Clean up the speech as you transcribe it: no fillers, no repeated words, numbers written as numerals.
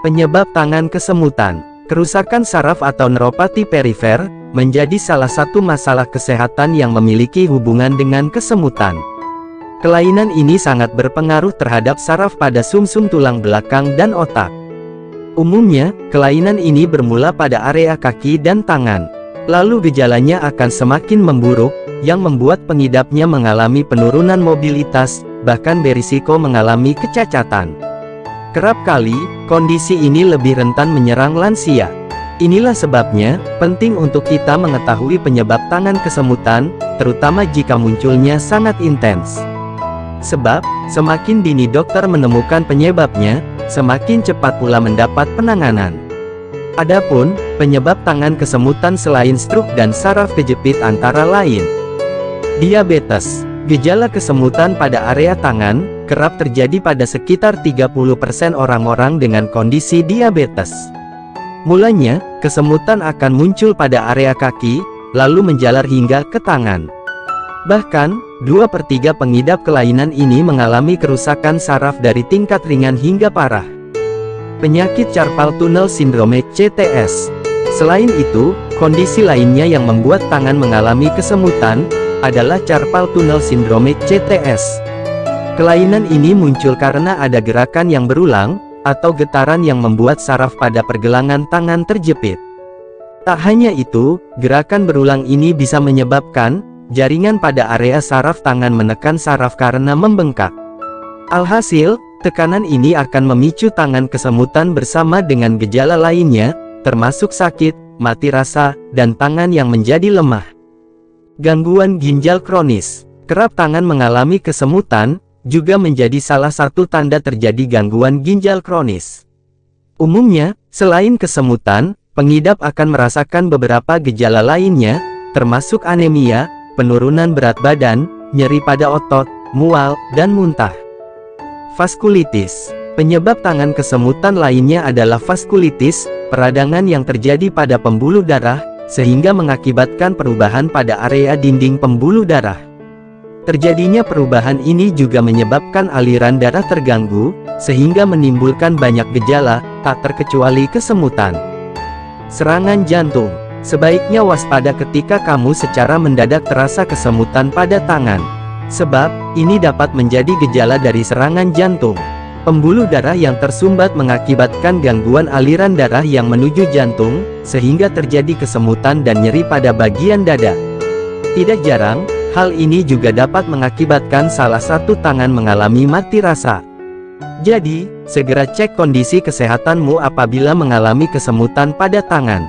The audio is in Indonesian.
Penyebab tangan kesemutan. Kerusakan saraf atau neuropati perifer menjadi salah satu masalah kesehatan yang memiliki hubungan dengan kesemutan. Kelainan ini sangat berpengaruh terhadap saraf pada sumsum tulang belakang dan otak. Umumnya, kelainan ini bermula pada area kaki dan tangan. Lalu gejalanya akan semakin memburuk, yang membuat pengidapnya mengalami penurunan mobilitas, bahkan berisiko mengalami kecacatan. Kerap kali, kondisi ini lebih rentan menyerang lansia. Inilah sebabnya, penting untuk kita mengetahui penyebab tangan kesemutan, terutama jika munculnya sangat intens. Sebab, semakin dini dokter menemukan penyebabnya, semakin cepat pula mendapat penanganan. Adapun, penyebab tangan kesemutan selain stroke dan saraf kejepit antara lain. Diabetes. Gejala kesemutan pada area tangan, kerap terjadi pada sekitar 30% orang-orang dengan kondisi diabetes. Mulanya, kesemutan akan muncul pada area kaki, lalu menjalar hingga ke tangan. Bahkan, 2/3 pengidap kelainan ini mengalami kerusakan saraf dari tingkat ringan hingga parah. Penyakit carpal tunnel syndrome (CTS). Selain itu, kondisi lainnya yang membuat tangan mengalami kesemutan adalah carpal tunnel syndrome (CTS). Kelainan ini muncul karena ada gerakan yang berulang, atau getaran yang membuat saraf pada pergelangan tangan terjepit. Tak hanya itu, gerakan berulang ini bisa menyebabkan jaringan pada area saraf tangan menekan saraf karena membengkak. Alhasil, tekanan ini akan memicu tangan kesemutan bersama dengan gejala lainnya, termasuk sakit, mati rasa, dan tangan yang menjadi lemah. Gangguan ginjal kronis. Kerap tangan mengalami kesemutan, juga menjadi salah satu tanda terjadi gangguan ginjal kronis. Umumnya, selain kesemutan, pengidap akan merasakan beberapa gejala lainnya, termasuk anemia, penurunan berat badan, nyeri pada otot, mual, dan muntah. Vaskulitis. Penyebab tangan kesemutan lainnya adalah vaskulitis, peradangan yang terjadi pada pembuluh darah, sehingga mengakibatkan perubahan pada area dinding pembuluh darah. Terjadinya perubahan ini juga menyebabkan aliran darah terganggu, sehingga menimbulkan banyak gejala, tak terkecuali kesemutan. Serangan jantung. Sebaiknya waspada ketika kamu secara mendadak terasa kesemutan pada tangan. Sebab, ini dapat menjadi gejala dari serangan jantung. Pembuluh darah yang tersumbat mengakibatkan gangguan aliran darah yang menuju jantung, sehingga terjadi kesemutan dan nyeri pada bagian dada. Tidak jarang, hal ini juga dapat mengakibatkan salah satu tangan mengalami mati rasa. Jadi, segera cek kondisi kesehatanmu apabila mengalami kesemutan pada tangan.